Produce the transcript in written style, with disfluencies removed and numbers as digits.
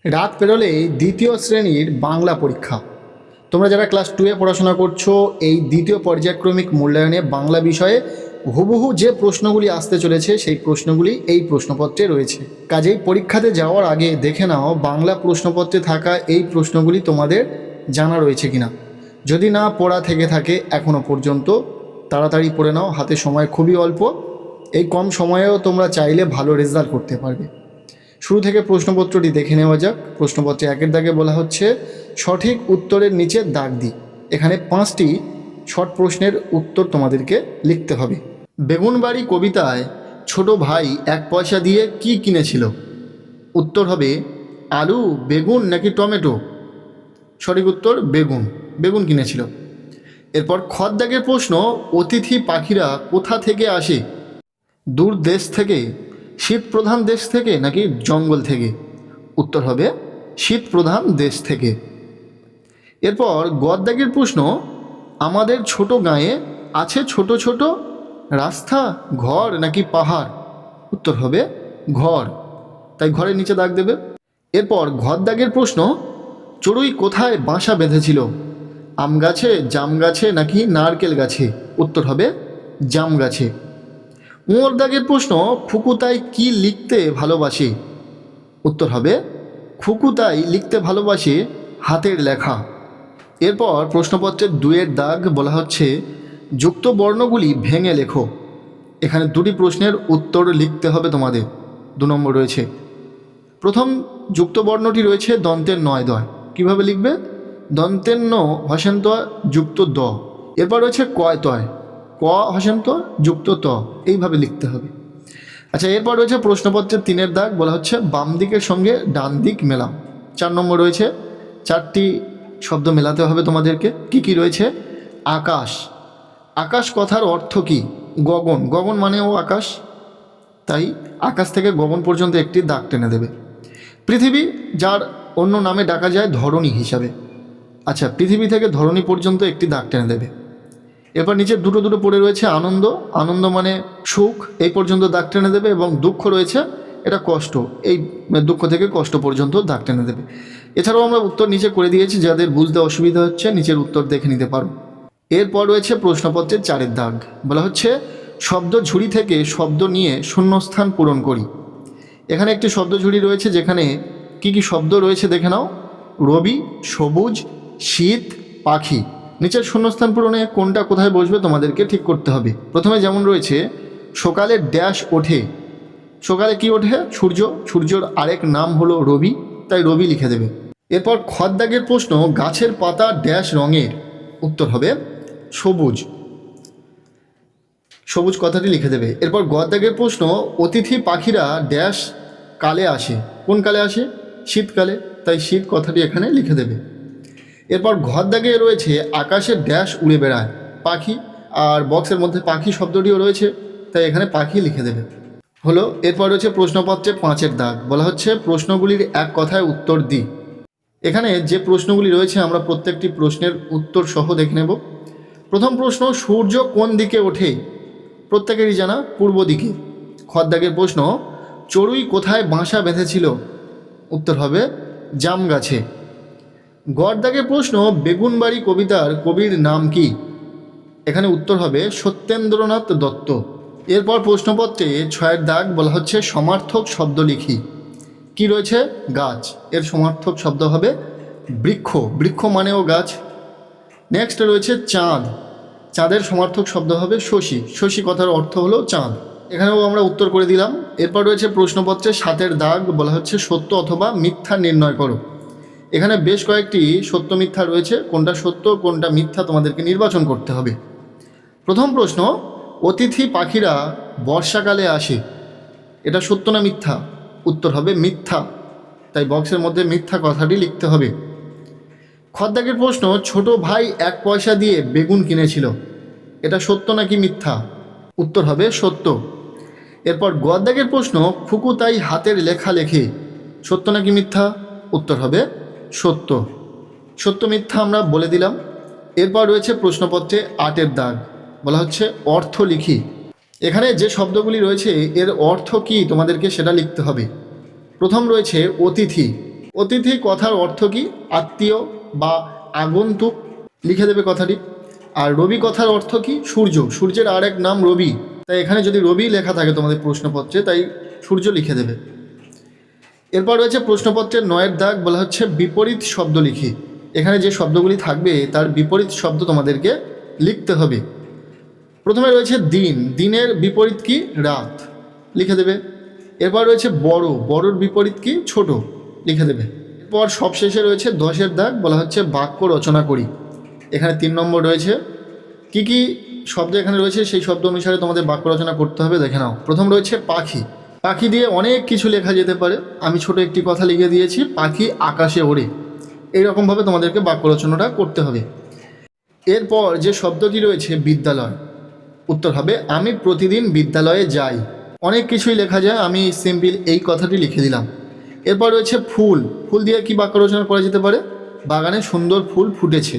রাত পেরোলেই দ্বিতীয় শ্রেণীর বাংলা পরীক্ষা। তোমরা যারা ক্লাস 2-এ পড়াশোনা করছো, এই দ্বিতীয় পর্যায়ক্রমিক মূল্যায়নে বাংলা বিষয়ে হুবহু যে প্রশ্নগুলি আসতে চলেছে সেই প্রশ্নগুলি এই প্রশ্নপত্রে রয়েছে। কাজেই পরীক্ষাতে যাওয়ার আগে দেখে নাও বাংলা প্রশ্নপত্রে থাকা এই প্রশ্নগুলি তোমাদের জানা রয়েছে কিনা। যদি না পড়া থেকে থাকে এখনও পর্যন্ত তাড়াতাড়ি পড়ে নাও, হাতে সময় খুবই অল্প। এই কম সময়েও তোমরা চাইলে ভালো রেজাল্ট করতে পারবে। শুরু থেকে প্রশ্নপত্রটি দেখে নেওয়া যাক। প্রশ্নপত্রে 1-এর দাগে বলা হচ্ছে সঠিক উত্তরের নিচে দাগ দিই। এখানে 5টি শর্ট প্রশ্নের উত্তর তোমাদেরকে লিখতে হবে। বেগুনবাড়ি কবিতায় ছোট ভাই 1 পয়সা দিয়ে কি কিনেছিল? উত্তর হবে আলু, বেগুন নাকি টমেটো। সঠিক উত্তর বেগুন, বেগুন কিনেছিল। এরপর খর দাগের প্রশ্ন, অতিথি পাখিরা কোথা থেকে আসে? দূর দেশ থেকে, শীত প্রধান দেশ থেকে নাকি জঙ্গল থেকে? উত্তর হবে শীত প্রধান দেশ থেকে। এরপর গদ্দাগের প্রশ্ন, আমাদের ছোট গাঁয়ে আছে ছোট ছোট রাস্তা, ঘর নাকি পাহাড়? উত্তর হবে ঘর, তাই ঘরের নিচে দাগ দেবে। এরপর ঘর দাগের প্রশ্ন, চড়ুই কোথায় বাসা বেঁধেছিল? আম গাছে, জাম গাছে নাকি নারকেল গাছে? উত্তর হবে জাম গাছে। উঁর দাগের প্রশ্ন, খুকুতাই কি লিখতে ভালোবাসে? উত্তর হবে খুকুতাই লিখতে ভালোবাসে হাতের লেখা। এরপর প্রশ্নপত্রের 2-এর দাগ বলা হচ্ছে যুক্ত বর্ণগুলি ভেঙে লেখো। এখানে 2টি প্রশ্নের উত্তর লিখতে হবে তোমাদের। 2 নম্বর রয়েছে, প্রথম যুক্ত বর্ণটি রয়েছে দন্তের নয় দয়। কীভাবে লিখবে? দন্তের ন হসেন্ত যুক্ত দ। এরপর রয়েছে কয় তয়, ক হসেন্ত যুক্ত ত, এইভাবে লিখতে হবে। আচ্ছা, এরপর রয়েছে প্রশ্নপত্রের 3-এর দাগ বলা হচ্ছে বাম দিকের সঙ্গে ডান দিক মেলাম। 4 নম্বর রয়েছে, 4টি শব্দ মেলাতে হবে তোমাদেরকে। কি কি রয়েছে? আকাশ, আকাশ কথার অর্থ কি? গগন, গগন মানেও আকাশ, তাই আকাশ থেকে গগন পর্যন্ত একটি দাগ টেনে দেবে। পৃথিবী, যার অন্য নামে ডাকা যায় ধরণী হিসাবে। আচ্ছা, পৃথিবী থেকে ধরণী পর্যন্ত একটি দাগ টেনে দেবে। এরপর নিচে দুটো দুটো পড়ে রয়েছে আনন্দ, আনন্দ মানে সুখ, এই পর্যন্ত দাগ টেনে দেবে। এবং দুঃখ রয়েছে, এটা কষ্ট, এই দুঃখ থেকে কষ্ট পর্যন্ত দাগ টেনে দেবে। এছাড়াও আমরা উত্তর নিচে করে দিয়েছি, যাদের বুঝতে অসুবিধা হচ্ছে নিচের উত্তর দেখে নিতে পারো। এরপর রয়েছে প্রশ্নপত্রের 4-এর দাগ বলা হচ্ছে শব্দ ঝুড়ি থেকে শব্দ নিয়ে শূন্যস্থান পূরণ করি। এখানে একটি শব্দ ঝুড়ি রয়েছে, যেখানে কি কি শব্দ রয়েছে দেখে নাও। রবি, সবুজ, শীত, পাখি। নিচের শূন্যস্থান পূরণে কোনটা কোথায় বসবে তোমাদেরকে ঠিক করতে হবে। প্রথমে যেমন রয়েছে সকালে ড্যাশ ওঠে, সকালে কি ওঠে? সূর্য, সূর্যর আরেক নাম হলো রবি, তাই রবি লিখে দেবে। এরপর খর দাগের প্রশ্ন, গাছের পাতা ড্যাশ রঙের? উত্তর হবে সবুজ, সবুজ কথাটি লিখে দেবে। এরপর গদ দাগের প্রশ্ন, অতিথি পাখিরা ড্যাশ কালে আসে? কোন কালে আসে? শীতকালে, তাই শীত কথাটি এখানে লিখে দেবে। এরপর ঘর দাগে রয়েছে আকাশে ড্যাশ উড়ে বেড়ায়? পাখি, আর বক্সের মধ্যে পাখি শব্দটিও রয়েছে, তাই এখানে পাখি লিখে দেবে। হলো। এরপর রয়েছে প্রশ্নপত্রে 5-এর দাগ বলা হচ্ছে প্রশ্নগুলির এক কথায় উত্তর দিই। এখানে যে প্রশ্নগুলি রয়েছে আমরা প্রত্যেকটি প্রশ্নের উত্তর সহ দেখে নেব। প্রথম প্রশ্ন, সূর্য কোন দিকে ওঠে? প্রত্যেকেরই জানা পূর্ব দিকে। খর দাগের প্রশ্ন, চড়ুই কোথায় বাসা বেঁধেছিল? উত্তর হবে জাম গাছে। গড় দাগের প্রশ্ন, বেগুনবাড়ি কবিতার কবির নাম কি? এখানে উত্তর হবে সত্যেন্দ্রনাথ দত্ত। এরপর প্রশ্নপত্রে 6-এর দাগ বলা হচ্ছে সমার্থক শব্দ লিখি। কি রয়েছে? গাছ, এর সমার্থক শব্দ হবে বৃক্ষ, বৃক্ষ মানেও গাছ। নেক্সট রয়েছে চাঁদ, চাঁদের সমার্থক শব্দ হবে শশী, শশী কথার অর্থ হলো চাঁদ। এখানেও আমরা উত্তর করে দিলাম। এরপর রয়েছে প্রশ্নপত্রে 7-এর দাগ বলা হচ্ছে সত্য অথবা মিথ্যা নির্ণয় করো। এখানে বেশ কয়েকটি সত্য মিথ্যা রয়েছে, কোনটা সত্য কোনটা মিথ্যা তোমাদেরকে নির্বাচন করতে হবে। প্রথম প্রশ্ন, অতিথি পাখিরা বর্ষাকালে আসে, এটা সত্য না মিথ্যা? উত্তর হবে মিথ্যা, তাই বক্সের মধ্যে মিথ্যা কথাটি লিখতে হবে। খর দাগের প্রশ্ন, ছোট ভাই 1 পয়সা দিয়ে বেগুন কিনেছিল, এটা সত্য নাকি মিথ্যা? উত্তর হবে সত্য। এরপর গদ দাগের প্রশ্ন, খুকু তাই হাতের লেখা লেখে, সত্য নাকি মিথ্যা? উত্তর হবে সত্য। সত্য মিথ্যা আমরা বলে দিলাম। এরপর রয়েছে প্রশ্নপত্রে 8-এর দাগ বলা হচ্ছে অর্থ লিখি। এখানে যে শব্দগুলি রয়েছে এর অর্থ কি তোমাদেরকে সেটা লিখতে হবে। প্রথম রয়েছে অতিথি, অতিথি কথার অর্থ কি? আত্মীয় বা আগন্তুক, লিখে দেবে কথাটি। আর রবি কথার অর্থ কি? সূর্য, সূর্যের আর এক নাম রবি, তাই এখানে যদি রবি লেখা থাকে তোমাদের প্রশ্নপত্রে, তাই সূর্য লিখে দেবে। এরপর রয়েছে প্রশ্নপত্রের 9 দাগ, বলা হচ্ছে বিপরীত শব্দ লিখি। এখানে যে শব্দগুলি থাকবে তার বিপরীত শব্দ তোমাদেরকে লিখতে হবে। প্রথমে রয়েছে দিন, দিনের বিপরীত কি? রাত, লিখে দেবে। এরপর রয়েছে বড়, বড়র বিপরীত কি? ছোট, লিখে দেবে। এরপর সবশেষে রয়েছে 10 দাগ, বলা হচ্ছে বাক্য রচনা করি। এখানে 3 নম্বর রয়েছে। কি কি শব্দ এখানে রয়েছে সেই শব্দ অনুসারে তোমাদের বাক্য রচনা করতে হবে, দেখে নাও। প্রথম রয়েছে পাখি, পাখি দিয়ে অনেক কিছু লেখা যেতে পারে। আমি ছোট একটি কথা লিখে দিয়েছি, পাখি আকাশে ওড়ে। এইরকমভাবে তোমাদেরকে বাক্য রচনাটা করতে হবে। এরপর যে শব্দটি রয়েছে বিদ্যালয়, উত্তর হবে আমি প্রতিদিন বিদ্যালয়ে যাই। অনেক কিছুই লেখা যায়, আমি সিম্পল এই কথাটি লিখে দিলাম। এরপর রয়েছে ফুল, ফুল দিয়ে কি বাক্য রচনা করা যেতে পারে? বাগানে সুন্দর ফুল ফুটেছে।